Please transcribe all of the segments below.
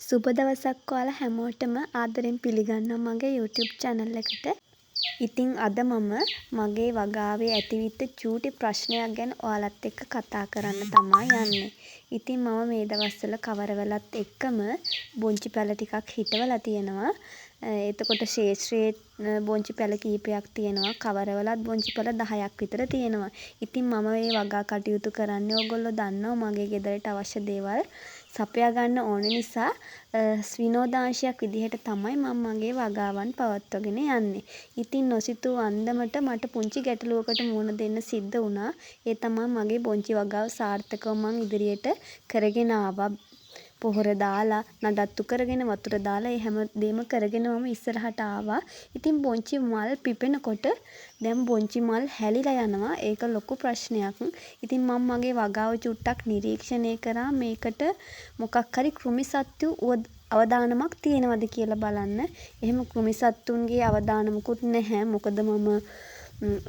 සුබ දවසක් ඔයාලා හැමෝටම ආදරෙන් පිළිගන්නවා මගේ YouTube channel එකට. ඉතින් අද මම මගේ වගාවේ ඇතිවිච්ච චූටි ප්‍රශ්නයක් ගැන ඔයාලත් එක්ක කතා කරන්න තමයි යන්නේ. ඉතින් මම මේ දවස්වල කවරවලත් එක්කම බොංචි පැල ටිකක් හිටවලා තියෙනවා. එතකොට ශේෂ්ත්‍රයේ බොංචි පැල කීපයක් තියෙනවා. කවරවලත් බොංචි පැල 10ක් විතර තියෙනවා. ඉතින් මම මේ වගා කටයුතු කරන්නේ ඕගොල්ලෝ දන්නවා මගේ ගෙදරට අවශ්‍ය දේවල් සපයා ගන්න ඕන නිසා විනෝදාංශයක් විදිහට තමයි මම මගේ වගාවන් පවත්වාගෙන යන්නේ. ඉතින් නොසිතූ අන්දමට මට පුංචි ගැටලුවකට මුහුණ දෙන්න සිද්ධ වුණා. ඒ තමයි මගේ බොංචි වගාව සාර්ථකව මම ඉදිරියට කරගෙන ආවා. පොහොර දාලා නඩත්තු කරගෙන වතුර දාලා ඒ හැම දෙම කරගෙන මම ඉස්සරහට ආවා. ඉතින් බොංචි මල් පිපෙනකොට දැන් බොංචි මල් හැලිලා යනවා. ඒක ලොකු ප්‍රශ්නයක්. ඉතින් මම මගේ වගාව චුට්ටක් නිරීක්ෂණය කරා මේකට මොකක් හරි කෘමිසත්තු අවදානමක් තියෙනවද කියලා බලන්න. එහෙම කෘමිසත්තුන්ගේ අවදානමකුත් නැහැ. මොකද මම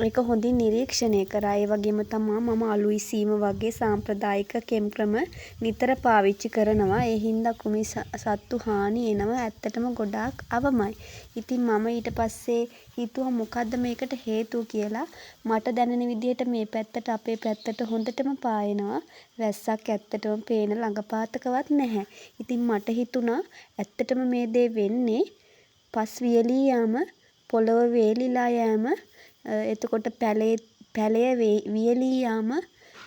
ඒක හොඳින් නිරීක්ෂණය කරා. ඒ වගේම තමයි මම අලු ඉසීම වගේ සාම්ප්‍රදායික කෙම් ක්‍රම නිතර පාවිච්චි කරනවා. ඒ හින්දා කෘමිසත්තු හානි එනවා ඇත්තටම ගොඩාක් අවමයි. ඉතින් මම ඊට පස්සේ හිතුවා මොකද්ද මේකට හේතුව කියලා. මට දැනෙන විදිහට මේ පැත්තට අපේ පැත්තට හොඳටම පායනවා. වැස්සක් ඇත්තටම පේන ළඟපාතකවත් නැහැ. ඉතින් මට හිතුණා ඇත්තටම මේ දේ වෙන්නේ පස් වියලී යාම, පොළව වේලිලා යෑම, එතකොට පැලය වියලී යාම,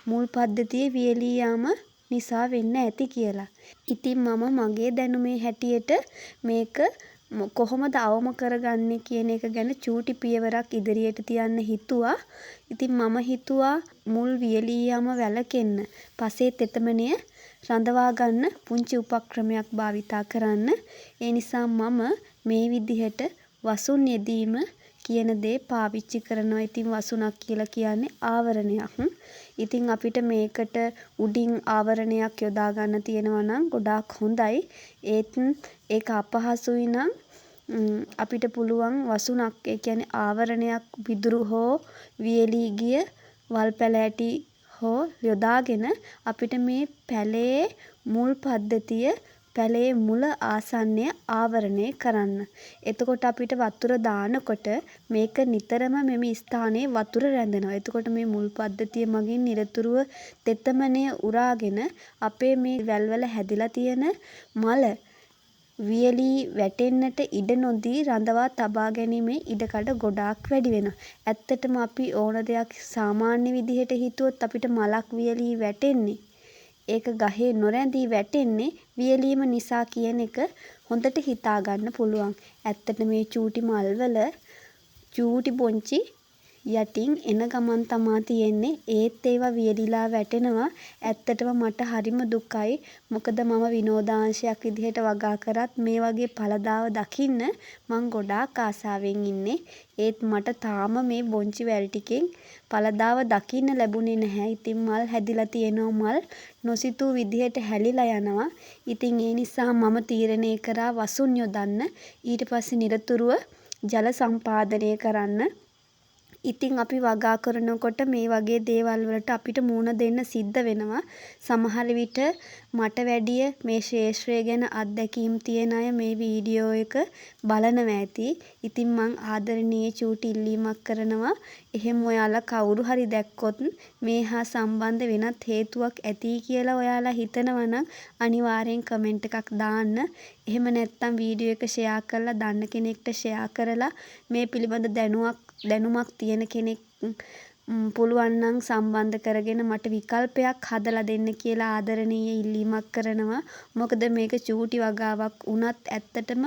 මුල් පද්ධතිය වියලී යාම නිසා වෙන්න ඇති කියලා. ඉතින් මම මගේ දැනුමේ හැටියට මේක කොහොමද අවම කරගන්නේ කියන එක ගැන චූටි පියවරක් ඉදිරියට තියන්න හිතුවා. ඉතින් මම හිතුවා මුල් වියලී යාම වැළකෙන්න පසේ තෙතමනය රඳවා ගන්න පුංචි උපක්‍රමයක් භාවිතා කරන්න. ඒ නිසා මම මේ විදිහට වසුන් යෙදීම කියන දේ පාවිච්චි කරනවා. ඉතින් වසුනක් කියලා කියන්නේ ආවරණයක්. ඉතින් අපිට මේකට උඩින් ආවරණයක් යොදා ගන්න තියෙනවා නම් ගොඩාක් හොඳයි. ඒත් ඒක අපහසුයි නම් අපිට පුළුවන් වසුනක් ඒ කියන්නේ ආවරණයක් විදුරු හෝ වියලී ගිය වල් පැලෑටි හෝ යොදාගෙන අපිට මේ පැලේ මුල් පද්ධතිය පැලේ මුල ආසන්නය ආවරණය කරන්න. එතකොට අපිට වතුර දානකොට මේක නිතරම මෙම ස්ථානයේ වතුර රැඳෙනවා. එතකොට මේ මුල් පද්ධතිය මගින් නිරතුරුව තෙතමනය උරාගෙන අපේ මේ වැල්වල හැදිලා තියෙන මල වියලී වැටෙන්නට ඉඩ නොදී රඳවා තබා ගැනීමේ ඉඩකඩ ගොඩාක් වැඩි වෙනවා. ඇත්තටම අපි ඕන දෙයක් සාමාන්‍ය විදිහට හිතුවොත් අපිට මලක් වියලී වැටෙන්නේ ඒක ගහේ නොරැඳී වැටෙන්නේ වියලීම නිසා කියන එක හොඳට හිතා ගන්න පුළුවන්. ඇත්තට මේ චූටි මල්වල චූටි බොංචි යටින් එන ගමන් තමා තියෙන්නේ. ඒත් ඒවා වියලිලා වැටෙනවා. ඇත්තටම මට හරිම දුකයි. මොකද මම විනෝදාංශයක් විදිහට වගා කරත් මේ වගේ ඵලදාව දකින්න මං ගොඩාක් ආසාවෙන් ඉන්නේ. ඒත් මට තාම මේ බොංචි වැල් ටිකෙන් ඵලදාව දකින්න ලැබුණේ නැහැ. ඉතින් මල් හැදිලා තියෙනවා. මල් නොසිතූ විදිහට හැලිලා යනවා. ඉතින් ඒ නිසා මම තීරණය කරා වසුන් යොදන්න. ඊට පස්සේ නිරතුරුව ජල සම්පාදනය කරන්න. ඉතින් අපි වගා කරනකොට මේ වගේ දේවල් වලට අපිට මුහුණ දෙන්න සිද්ධ වෙනවා. සමහර විට මට වැඩිය මේ ශාස්ත්‍රය ගැන අත්දැකීම් තියෙන අය මේ වීඩියෝ එක බලනවා ඇති. ඉතින් මං ආදරණීය චූටි ඉල්ලීමක් කරනවා. එහෙම ඔයාලා කවුරු හරි දැක්කොත් මේ හා සම්බන්ධ වෙනත් හේතුවක් ඇති කියලා ඔයාලා හිතනවා නම් අනිවාර්යෙන් කමෙන්ට් එකක් දාන්න. එහෙම නැත්නම් වීඩියෝ එක ෂෙයා කරලා දන්න කෙනෙක්ට ෂෙයා කරලා මේ පිළිබඳ දැනුමක් තියෙන කෙනෙක් පුළුවන් නම් සම්බන්ධ කරගෙන මට විකල්පයක් හදලා දෙන්න කියලා ආදරණීය ඉල්ලීමක් කරනවා. මොකද මේක චූටි වගාවක් වුණත් ඇත්තටම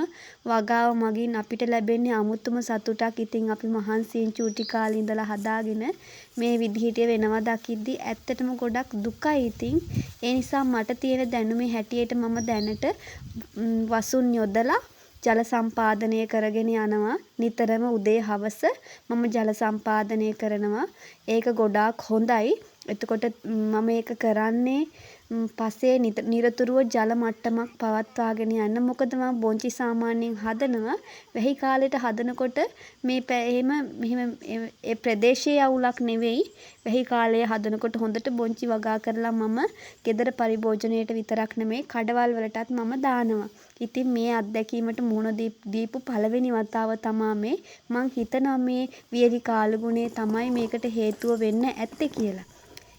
වගාව මගින් අපිට ලැබෙන්නේ අමුතුම සතුටක්. ඉතින් අපි මහන්සියෙන් චූටි කාලේ ඉඳලා හදාගෙන මේ විදිහට වෙනවා දකිද්දි ඇත්තටම ගොඩක් දුකයි. ඉතින් ඒ නිසා මට තියෙන දැනුමේ හැටියට මම දැනට වසුන් යොදලා ජල සම්පාදනය කරගෙන යනවා. නිතරම උදේ හවස මම ජල සම්පාදනය කරනවා. ඒක ගොඩාක් හොඳයි. එතකොට මම ඒක කරන්නේ පස්සේ නිරතුරුව ජල මට්ටමක් පවත්වාගෙන යන්න. මොකද මම බොංචි සාමාන්‍යයෙන් හදනවා. වැහි කාලෙට හදනකොට මෙහෙම ඒ ප්‍රදේශයේ අවුලක් නෙවෙයි. වැහි කාලයේ හදනකොට හොඳට බොංචි වගා කරලා මම ගෙදර පරිභෝජනයට විතරක් නෙමෙයි කඩවල් වලටත් මම දානවා. ඉතින් මේ අත්දැකීමට මුහුණ දීපු පළවෙනි වතාව තමා මේ. මං හිතනවා මේ වියලි කාලගුණය තමයි මේකට හේතුව වෙන්න ඇත්තේ කියලා.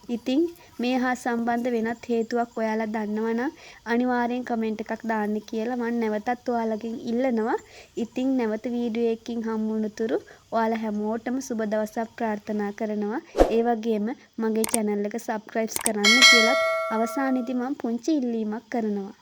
ඉතින් මේ හා සම්බන්ධ වෙනත් හේතුවක් ඔයාලා දන්නවා නම් අනිවාර්යෙන් කමෙන්ට් එකක් දාන්න කියලා මම නැවතත් ඔයාලගෙන් ඉල්ලනවා. ඉතින් නැවත වීඩියෝ එකකින් හමු වුණතුරු ඔයාලා හැමෝටම සුබ දවසක් ප්‍රාර්ථනා කරනවා. ඒ වගේම මගේ channel එක subscribe කරන්න කියලාත් අවසානයේදී මම පුංචි ඉල්ලීමක් කරනවා.